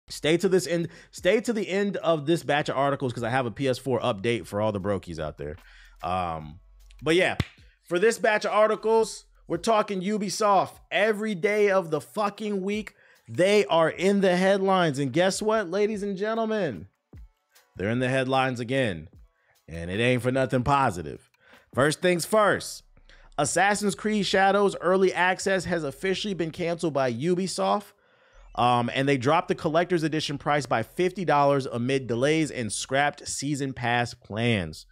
Stay to this end. Stay to the end of this batch of articles because I have a PS4 update for all the brokies out there. But yeah, for this batch of articles, we're talking Ubisoft. Every day of the fucking week, they are in the headlines. And guess what, ladies and gentlemen? They're in the headlines again. And it ain't for nothing positive. First things first. Assassin's Creed Shadows Early Access has officially been canceled by Ubisoft. And they dropped the collector's edition price by $50 amid delays and scrapped season pass plans.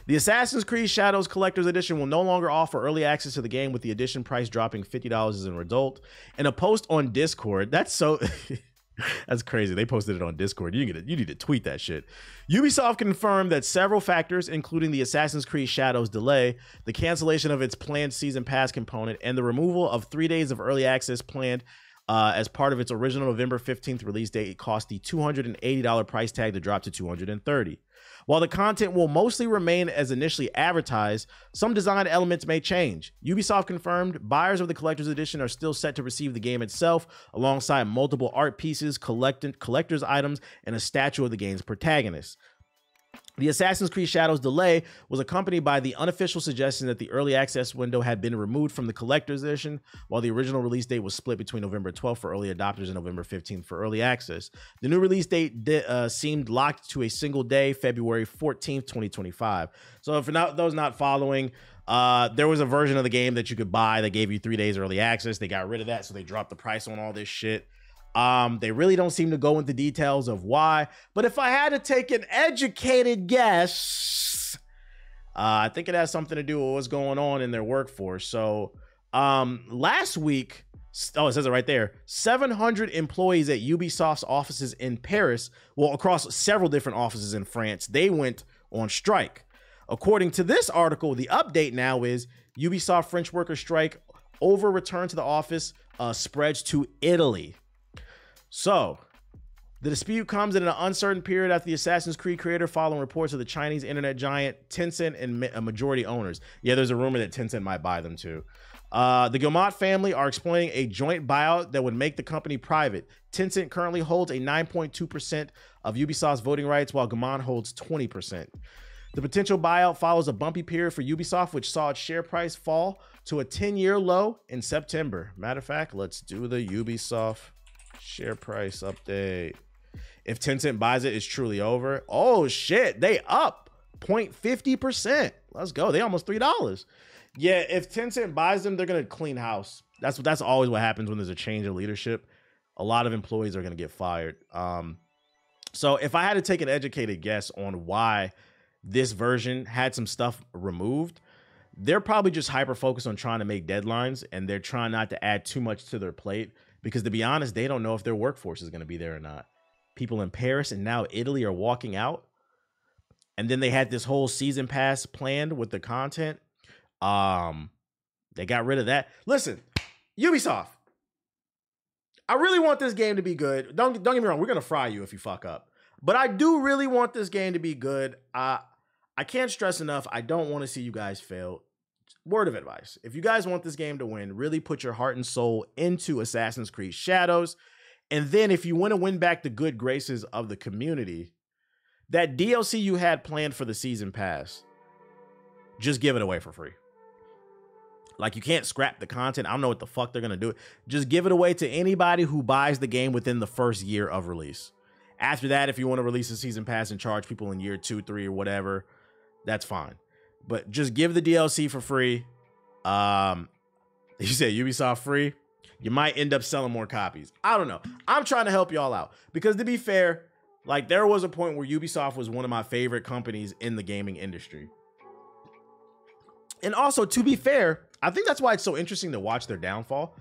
The Assassin's Creed Shadows Collector's Edition will no longer offer early access to the game, with the edition price dropping $50 as a result. In a post on Discord, that's so... That's crazy. They posted it on Discord. You need to tweet that shit. Ubisoft confirmed that several factors, including the Assassin's Creed Shadows delay, the cancellation of its planned season pass component, and the removal of 3 days of early access planned as part of its original November 15th release date, it cost the $280 price tag to drop to $230. While the content will mostly remain as initially advertised, some design elements may change. Ubisoft confirmed buyers of the Collector's Edition are still set to receive the game itself, alongside multiple art pieces, collector's items, and a statue of the game's protagonist. The Assassin's Creed Shadows delay was accompanied by the unofficial suggestion that the early access window had been removed from the Collector's Edition, while the original release date was split between November 12th for early adopters and November 15th for early access. The new release date seemed locked to a single day, February 14th, 2025. So for those not following, there was a version of the game that you could buy that gave you 3 days early access. They got rid of that, so they dropped the price on all this shit. They really don't seem to go into details of why, but if I had to take an educated guess, I think it has something to do with what's going on in their workforce. So, last week, oh, it says it right there, 700 employees at Ubisoft's offices in Paris, well, across several different offices in France, they went on strike. According to this article, the update now is Ubisoft French workers strike over return to the office spreads to Italy. So, the dispute comes in an uncertain period after the Assassin's Creed creator, following reports of the Chinese internet giant Tencent and majority owners. Yeah, there's a rumor that Tencent might buy them too. The Guillemot family are exploring a joint buyout that would make the company private. Tencent currently holds a 9.2% of Ubisoft's voting rights, while Guillemot holds 20%. The potential buyout follows a bumpy period for Ubisoft, which saw its share price fall to a 10-year low in September. Matter of fact, let's do the Ubisoft share price update. If Tencent buys it, it's truly over. Oh shit, they up 0.50%. Let's go. They almost $3. Yeah, if Tencent buys them, they're gonna clean house. That's always what happens when there's a change in leadership. A lot of employees are gonna get fired. So if I had to take an educated guess on why this version had some stuff removed, they're probably just hyper focused on trying to make deadlines, and they're trying not to add too much to their plate. Because to be honest, they don't know if their workforce is going to be there or not. People in Paris and now Italy are walking out. And then they had this whole season pass planned with the content. They got rid of that. Listen, Ubisoft, I really want this game to be good. Don't get me wrong. We're going to fry you if you fuck up. But I do really want this game to be good. I can't stress enough. I don't want to see you guys fail. Word of advice. If you guys want this game to win, really put your heart and soul into Assassin's Creed Shadows. And then if you want to win back the good graces of the community, that DLC you had planned for the season pass, just give it away for free. Like, you can't scrap the content. I don't know what the fuck they're going to do. Just give it away to anybody who buys the game within the first year of release. After that, if you want to release a season pass and charge people in year 2, 3, or whatever, that's fine. But just give the DLC for free. You said Ubisoft free. You might end up selling more copies. I don't know. I'm trying to help y'all out. Because to be fair, like, there was a point where Ubisoft was one of my favorite companies in the gaming industry. And also, to be fair, I think that's why it's so interesting to watch their downfall.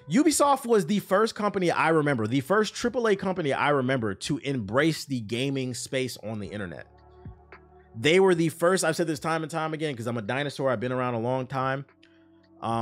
Ubisoft was the first company I remember, the first AAA company I remember to embrace the gaming space on the internet. They were the first. I've said this time and time again because I'm a dinosaur. I've been around a long time.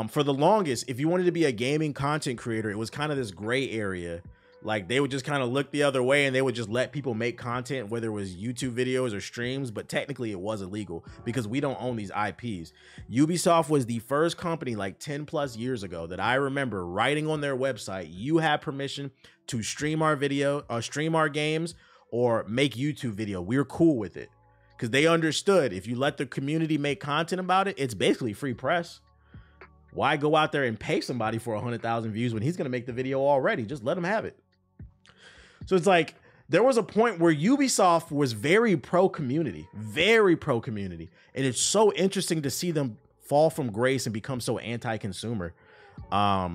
For the longest, if you wanted to be a gaming content creator, it was kind of this gray area Like they would just kind of look the other way and they would just let people make content, whether it was YouTube videos or streams, but technically it was illegal because we don't own these IPs. Ubisoft was the first company like 10 plus years ago that I remember writing on their website, you have permission to stream our video or stream our games or make YouTube video. We're cool with it because they understood if you let the community make content about it, it's basically free press. Why go out there and pay somebody for 100,000 views when he's going to make the video already? Just let him have it. So it's like there was a point where Ubisoft was very pro-community, and it's so interesting to see them fall from grace and become so anti-consumer. I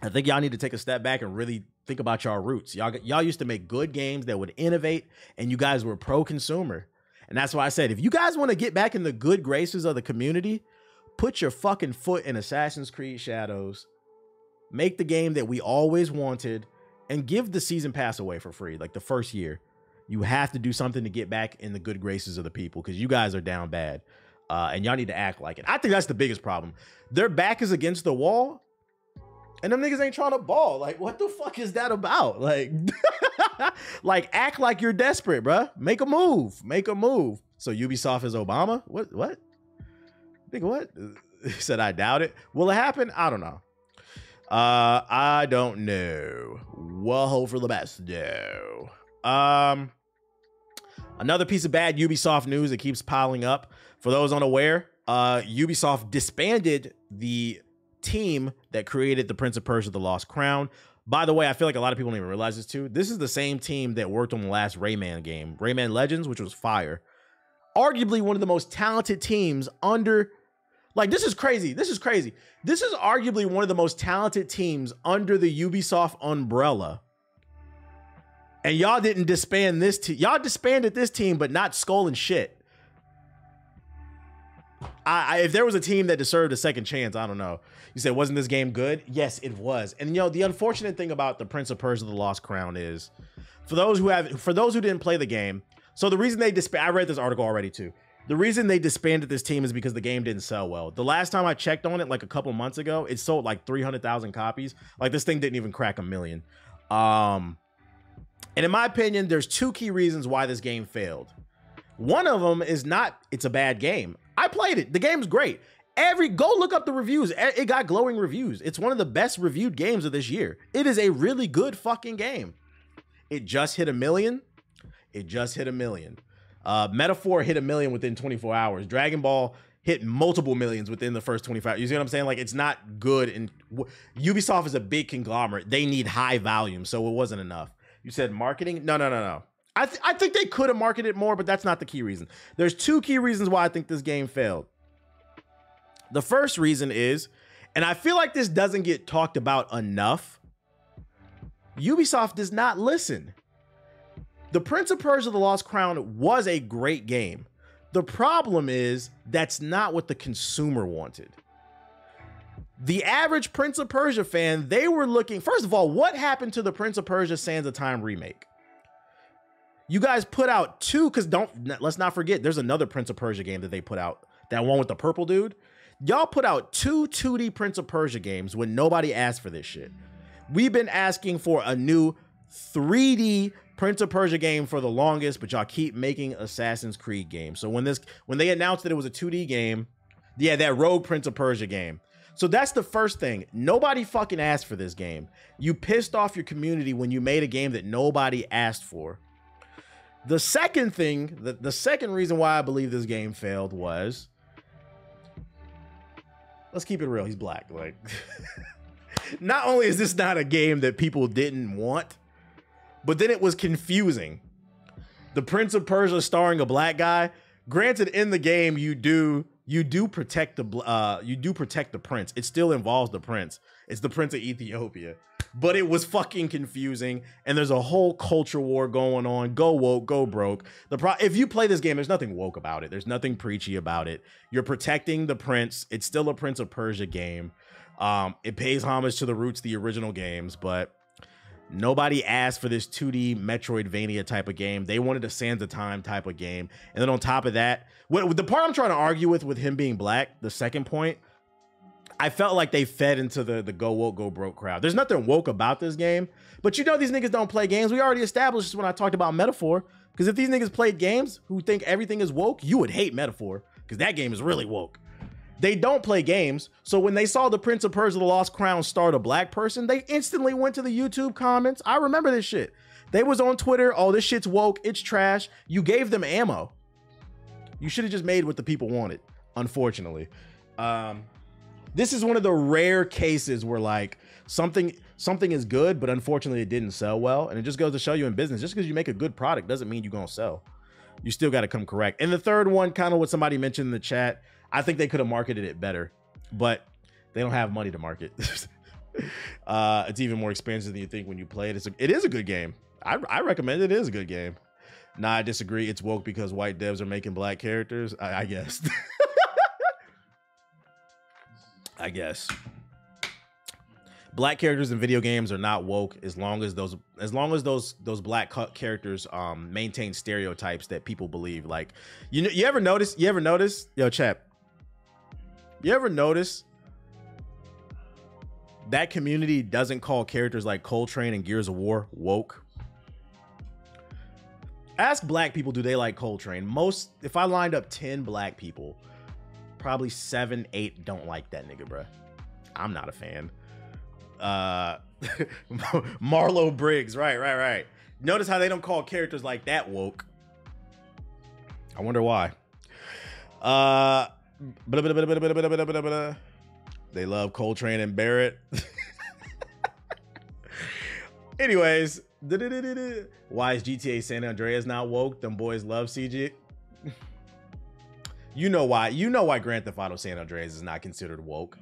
think y'all need to take a step back and really think about y'all roots. Y'all used to make good games that would innovate, and you guys were pro-consumer. And that's why I said, if you guys want to get back in the good graces of the community, put your fucking foot in Assassin's Creed Shadows, make the game that we always wanted, and give the season pass away for free. Like the first year, you have to do something to get back in the good graces of the people because you guys are down bad and y'all need to act like it. I think that's the biggest problem. Their back is against the wall and them niggas ain't trying to ball. Like, what the fuck is that about? Like, like act like you're desperate, bruh. Make a move. Make a move. So Ubisoft is Obama? What? Nigga, what? He said, I doubt it. Will it happen? I don't know. I don't know. We'll hope for the best. No. Another piece of bad Ubisoft news that keeps piling up. For those unaware, Ubisoft disbanded the team that created the Prince of Persia: The Lost Crown. By the way, I feel like a lot of people don't even realize this too. This is the same team that worked on the last Rayman game, Rayman Legends, which was fire. Arguably one of the most talented teams under... Like, this is crazy. This is crazy. This is arguably one of the most talented teams under the Ubisoft umbrella. And y'all didn't disband this team. Y'all disbanded this team, but not Skull and shit. If there was a team that deserved a second chance, I don't know. You said, wasn't this game good? Yes, it was. And, you know, the unfortunate thing about the Prince of Persia: The Lost Crown is, for those who didn't play the game, so the reason they I read this article already too. The reason they disbanded this team is because the game didn't sell well. The last time I checked on it, like a couple months ago, it sold like 300,000 copies. Like this thing didn't even crack 1 million. And in my opinion, there's two key reasons why this game failed. One of them is not, it's a bad game. I played it. The game's great. Go look up the reviews. It got glowing reviews. It's one of the best reviewed games of this year. It is a really good fucking game. It just hit 1 million. It just hit 1 million. Metaphor hit 1 million within 24 hours. Dragon Ball hit multiple millions within the first 25. You see what I'm saying? Like, it's not good. And Ubisoft is a big conglomerate. They need high volume, so it wasn't enough. You said marketing? No. I think they could have marketed more, but that's not the key reason. There's two key reasons why I think this game failed. The first reason is, and I feel like this doesn't get talked about enough, Ubisoft does not listen. The Prince of Persia: The Lost Crown was a great game. The problem is that's not what the consumer wanted. The average Prince of Persia fan, they were looking... First of all, what happened to the Prince of Persia: Sands of Time remake? You guys put out two, because let's not forget, there's another Prince of Persia game that they put out. That one with the purple dude. Y'all put out two 2D Prince of Persia games when nobody asked for this shit. We've been asking for a new 3D Prince of Persia game for the longest, but y'all keep making Assassin's Creed games. So when they announced that it was a 2D game, yeah, that Rogue Prince of Persia game. So that's the first thing. Nobody fucking asked for this game. You pissed off your community when you made a game that nobody asked for. The second thing, the second reason why I believe this game failed was, let's keep it real, he's black. Like, not only is this not a game that people didn't want, but then it was confusing. The Prince of Persia starring a black guy. Granted, in the game you do protect the prince. It still involves the prince. It's the Prince of Ethiopia. But it was fucking confusing, and there's a whole culture war going on. Go woke, go broke. If you play this game, there's nothing woke about it. There's nothing preachy about it. You're protecting the prince. It's still a Prince of Persia game. It pays homage to the roots of the original games, but nobody asked for this 2D Metroidvania type of game. They wanted a Sands of Time type of game. And then on top of that, the part I'm trying to argue with him being black, the second point, I felt like they fed into the go woke, go broke crowd. There's nothing woke about this game, but you know these niggas don't play games. We already established this when I talked about Metaphor. Because if these niggas played games who think everything is woke, you would hate Metaphor. Because that game is really woke. They don't play games. So when they saw the Prince of Persia: The Lost Crown start a black person, they instantly went to the YouTube comments. I remember this shit. They was on Twitter. Oh, this shit's woke. It's trash. You gave them ammo. You should have just made what the people wanted, unfortunately. This is one of the rare cases where like something is good, but unfortunately it didn't sell well. And it just goes to show you in business, just because you make a good product doesn't mean you're gonna sell. You still got to come correct. And the third one, kind of what somebody mentioned in the chat, I think they could have marketed it better, but they don't have money to market. It's even more expensive than you think when you play it. It is a good game. I recommend it. It is a good game. Nah, I disagree. It's woke because white devs are making black characters. I guess. I guess. Black characters in video games are not woke as long as those black characters maintain stereotypes that people believe. Like, you ever notice? Yo, chat. You ever notice that community doesn't call characters like Coltrane and Gears of War woke? Ask black people, do they like Coltrane? If I lined up 10 black people, probably 7, 8 don't like that nigga, bruh. I'm not a fan. Marlo Briggs, right. Notice how they don't call characters like that woke. I wonder why. They love Coltrane and Barrett. Anyways, why is GTA San Andreas not woke? Them boys love CG. You know why. You know why Grand Theft Auto San Andreas is not considered woke.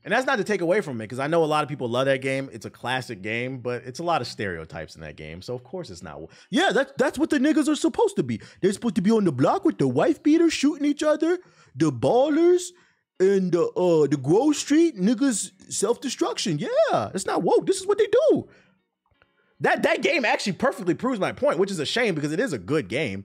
And that's not to take away from it, because I know a lot of people love that game. It's a classic game, but it's a lot of stereotypes in that game. So of course it's not. Yeah, that's what the niggas are supposed to be. They're supposed to be on the block with the wife beaters shooting each other, the ballers, and the Grove Street niggas self-destruction. Yeah, it's not woke. This is what they do. That game actually perfectly proves my point, which is a shame because it is a good game.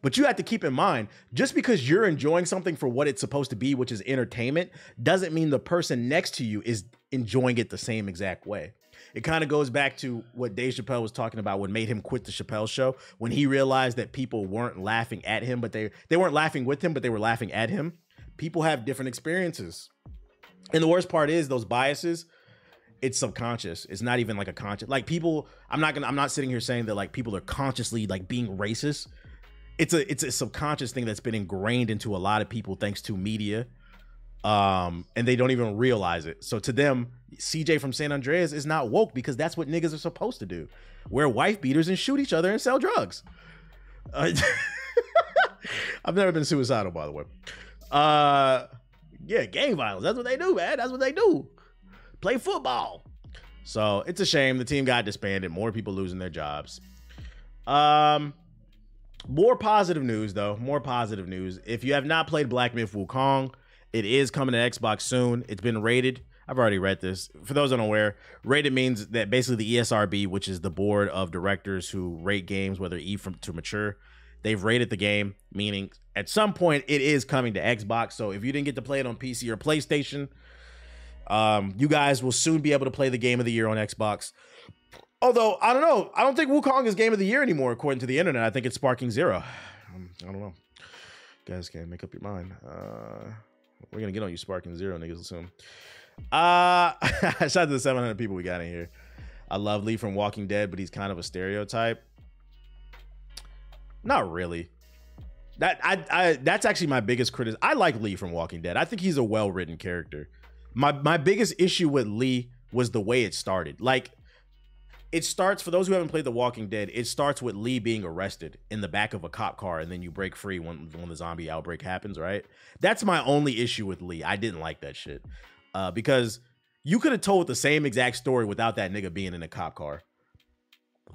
But you have to keep in mind, just because you're enjoying something for what it's supposed to be, which is entertainment, doesn't mean the person next to you is enjoying it the same exact way. It kind of goes back to what Dave Chappelle was talking about, what made him quit the Chappelle Show, when he realized that people weren't laughing at him, but they weren't laughing with him, but they were laughing at him. People have different experiences. And the worst part is those biases, it's subconscious. It's not even like a conscious, like people, I'm not sitting here saying that like people are consciously like being racist. It's a subconscious thing that's been ingrained into a lot of people thanks to media, and they don't even realize it. So to them, CJ from San Andreas is not woke because that's what niggas are supposed to do: wear wife beaters and shoot each other and sell drugs. I've never been suicidal, by the way. Yeah, gang violence. That's what they do, man. That's what they do. Play football. So it's a shame the team got disbanded. More people losing their jobs. More positive news, though. More positive news. If you have not played Black Myth Wukong, it is coming to Xbox soon. It's been rated. I've already read this. For those unaware, rated means that basically the ESRB, which is the board of directors who rate games, whether to mature, they've rated the game, meaning at some point it is coming to Xbox. So if you didn't get to play it on PC or PlayStation, you guys will soon be able to play the game of the year on Xbox. Although, I don't know. I don't think Wukong is game of the year anymore, according to the internet. I think it's Sparking Zero. I don't know. You guys can't make up your mind. We're going to get on you Sparking Zero, niggas, soon. Shout out to the 700 people we got in here. I love Lee from Walking Dead, but he's kind of a stereotype. Not really. That's actually my biggest criticism. I like Lee from Walking Dead. I think he's a well-written character. My biggest issue with Lee was the way it started. Like, it starts, for those who haven't played The Walking Dead, it starts with Lee being arrested in the back of a cop car, and then you break free when the zombie outbreak happens, right? That's my only issue with Lee. I didn't like that shit. Because you could have told the same exact story without that nigga being in a cop car.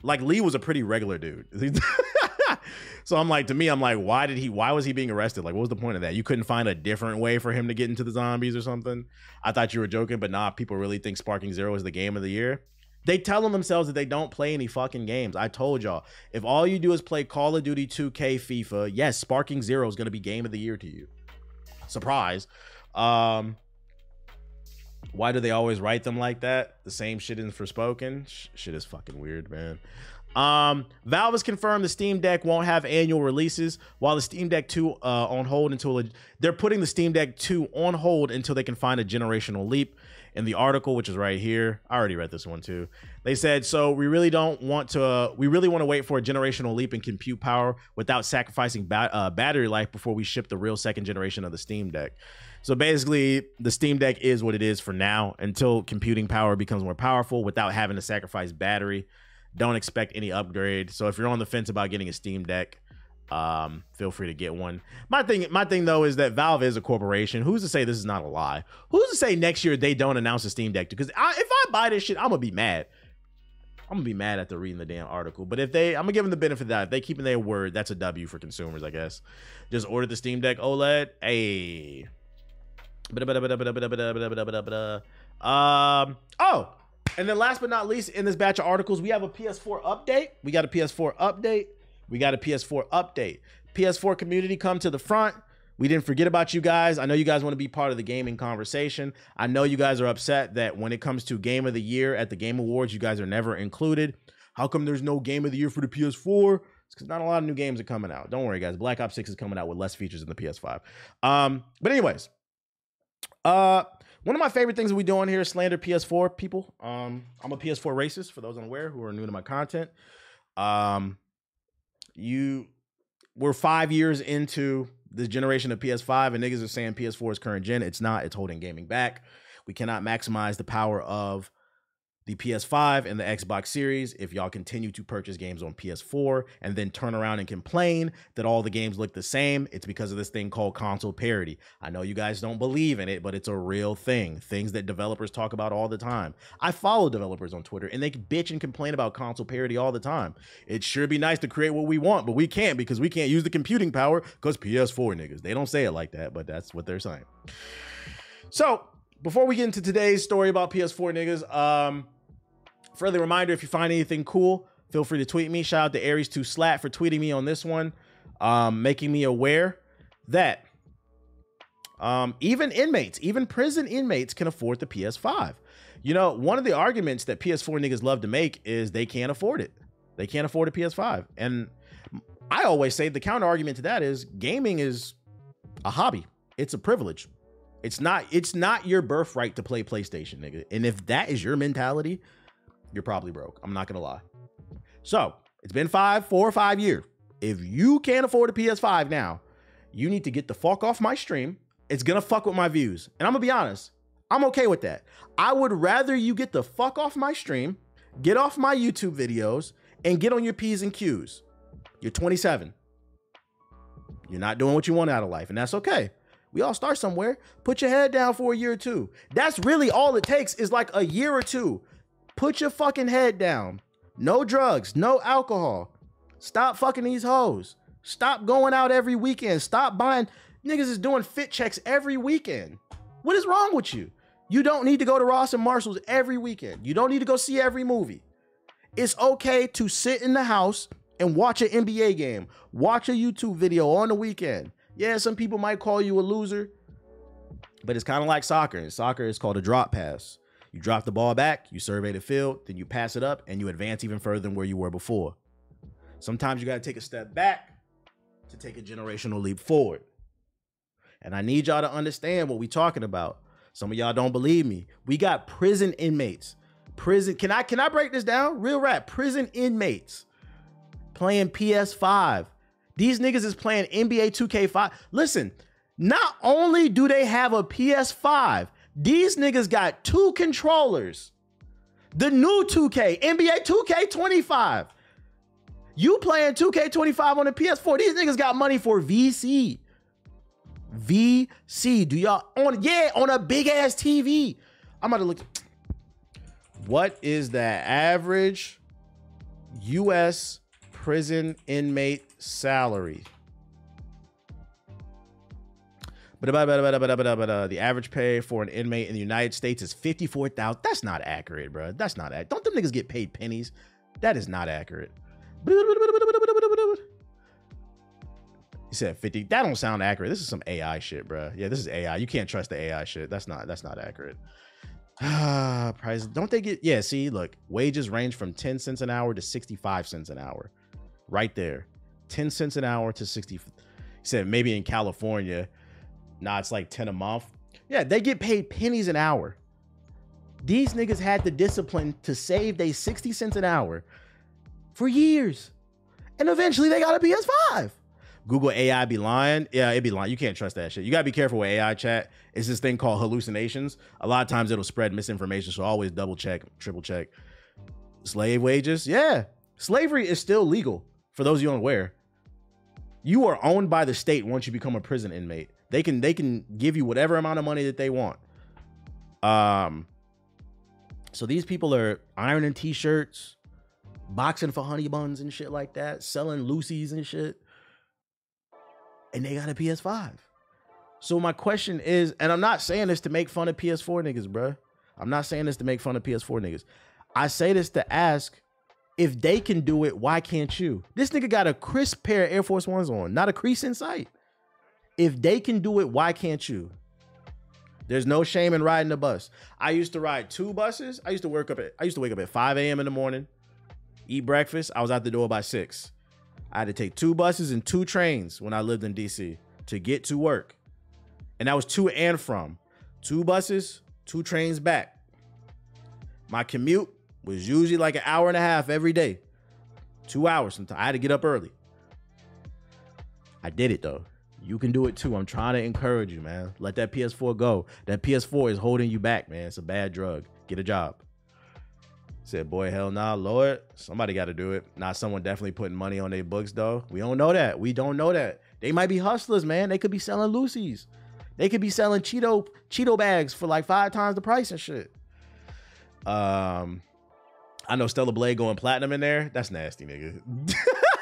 Like, Lee was a pretty regular dude. So I'm like, why was he being arrested? Like, what was the point of that? You couldn't find a different way for him to get into the zombies or something? I thought you were joking, but nah, people really think Sparking Zero is the game of the year. They telling themselves that they don't play any fucking games. I told y'all, if all you do is play Call of Duty 2K, FIFA, yes, Sparking Zero is going to be game of the year to you. Surprise. Why do they always write them like that? The same shit in Forspoken? Shit is fucking weird, man. Valve has confirmed the Steam Deck won't have annual releases, while the Steam Deck 2 on hold until they're putting the Steam Deck 2 on hold until they can find a generational leap. In the article, which is right here, I already read this one too. They said, so we really want to wait for a generational leap in compute power without sacrificing battery life before we ship the real second generation of the Steam Deck. So basically, the Steam Deck is what it is for now until computing power becomes more powerful without having to sacrifice battery. Don't expect any upgrade. So if you're on the fence about getting a Steam Deck, feel free to get one. My thing though is that Valve is a corporation. Who's to say this is not a lie? Who's to say next year they don't announce a Steam Deck? Because if I buy this shit, I'm gonna be mad. I'm gonna be mad after reading the damn article. But if I'm gonna give them the benefit of that. If they keeping their word, that's a W for consumers, I guess. Just order the Steam Deck OLED. Hey. Oh, and then last but not least, in this batch of articles, we have a PS4 update. We got a PS4 update. PS4 community, come to the front. We didn't forget about you guys. I know you guys want to be part of the gaming conversation. I know you guys are upset that when it comes to Game of the Year at the Game Awards, you guys are never included. How come there's no Game of the Year for the PS4? It's because not a lot of new games are coming out. Don't worry, guys. Black Ops 6 is coming out with less features than the PS5. But anyways, one of my favorite things that we do on here is slander PS4 people. I'm a PS4 racist, for those unaware who are new to my content. We're 5 years into this generation of PS5 and niggas are saying PS4 is current gen. It's not. It's holding gaming back. We cannot maximize the power of the PS5 and the Xbox Series if y'all continue to purchase games on PS4 and then turn around and complain that all the games look the same. It's because of this thing called console parity. I know you guys don't believe in it, but it's a real thing. Things that developers talk about all the time. I follow developers on Twitter and they bitch and complain about console parity all the time. It sure be nice to create what we want, but we can't because we can't use the computing power because PS4 niggas. They don't say it like that, but that's what they're saying. So before we get into today's story about PS4 niggas, friendly reminder, if you find anything cool, feel free to tweet me. Shout out to Aries2Slat for tweeting me on this one, making me aware that even prison inmates can afford the PS5. You know, one of the arguments that PS4 niggas love to make is they can't afford it. They can't afford a PS5. And I always say the counter argument to that is gaming is a hobby. It's a privilege. It's not your birthright to play PlayStation, nigga. And if that is your mentality, you're probably broke. I'm not gonna lie. So it's been 4 or 5 years. If you can't afford a PS5 now, you need to get the fuck off my stream. It's gonna fuck with my views. And I'm gonna be honest, I'm okay with that. I would rather you get the fuck off my stream, get off my YouTube videos, and get on your P's and Q's. You're 27. You're not doing what you want out of life, and that's okay. We all start somewhere. Put your head down for a year or two. That's really all it takes is like a year or two. Put your fucking head down. No drugs, no alcohol. Stop fucking these hoes. Stop going out every weekend. Stop buying. Niggas is doing fit checks every weekend. What is wrong with you? You don't need to go to Ross and Marshall's every weekend. You don't need to go see every movie. It's okay to sit in the house and watch an NBA game. Watch a YouTube video on the weekend. Yeah, some people might call you a loser, but it's kind of like soccer. In soccer, it's called a drop pass. You drop the ball back, you survey the field, then you pass it up, and you advance even further than where you were before. Sometimes you got to take a step back to take a generational leap forward. And I need y'all to understand what we're talking about. Some of y'all don't believe me. We got prison inmates. Can I break this down? Real rap. Prison inmates playing PS5. These niggas is playing NBA 2K5. Listen, not only do they have a PS5, these niggas got 2 controllers. The new 2K, NBA 2K25. You playing 2K25 on the PS4. These niggas got money for VC. VC. Do y'all on a big ass TV? I'm about to look. What is the average US prison inmate salary? The average pay for an inmate in the United States is $54,000. That's not accurate, bro. That's not accurate. Don't them niggas get paid pennies? That is not accurate. You said 50. That don't sound accurate. This is some AI shit, bro. Yeah, this is AI. You can't trust the AI shit. That's not accurate. Price. Don't they get, yeah, see, look, wages range from 10 cents an hour to 65 cents an hour. Right there. 10 cents an hour to 60. He said maybe in California, nah, it's like 10 a month. Yeah, they get paid pennies an hour. These niggas had the discipline to save they 60 cents an hour for years. And eventually they got a PS5. Google AI be lying. Yeah, it be lying. You can't trust that shit. You gotta be careful with AI chat. It's this thing called hallucinations. A lot of times it'll spread misinformation. So always double check, triple check. Slave wages. Yeah. Slavery is still legal for those of you unaware. You are owned by the state once you become a prison inmate. They can give you whatever amount of money that they want. So these people are ironing t-shirts, boxing for honey buns and shit like that, selling Lucy's and shit. And they got a PS5. So my question is, and I'm not saying this to make fun of PS4 niggas, bro. I'm not saying this to make fun of PS4 niggas. I say this to ask, if they can do it, why can't you? This nigga got a crisp pair of Air Force Ones on, not a crease in sight. If they can do it, why can't you? There's no shame in riding the bus. I used to ride 2 buses. I used to wake up at 5 a.m. in the morning, eat breakfast. I was out the door by 6. I had to take 2 buses and 2 trains when I lived in DC to get to work. And that was to and from. 2 buses, 2 trains back. My commute was usually like an hour and a half every day. 2 hours sometimes. I had to get up early. I did it though. You can do it too. I'm trying to encourage you, man. Let that PS4 go. That PS4 is holding you back, man. It's a bad drug. Get a job. Said, boy, hell nah, Lord. Somebody got to do it. Not someone definitely putting money on their books, though. We don't know that. We don't know that. They might be hustlers, man. They could be selling Lucy's. They could be selling Cheeto bags for like 5 times the price and shit. I know Stella Blade going platinum in there. That's nasty, nigga.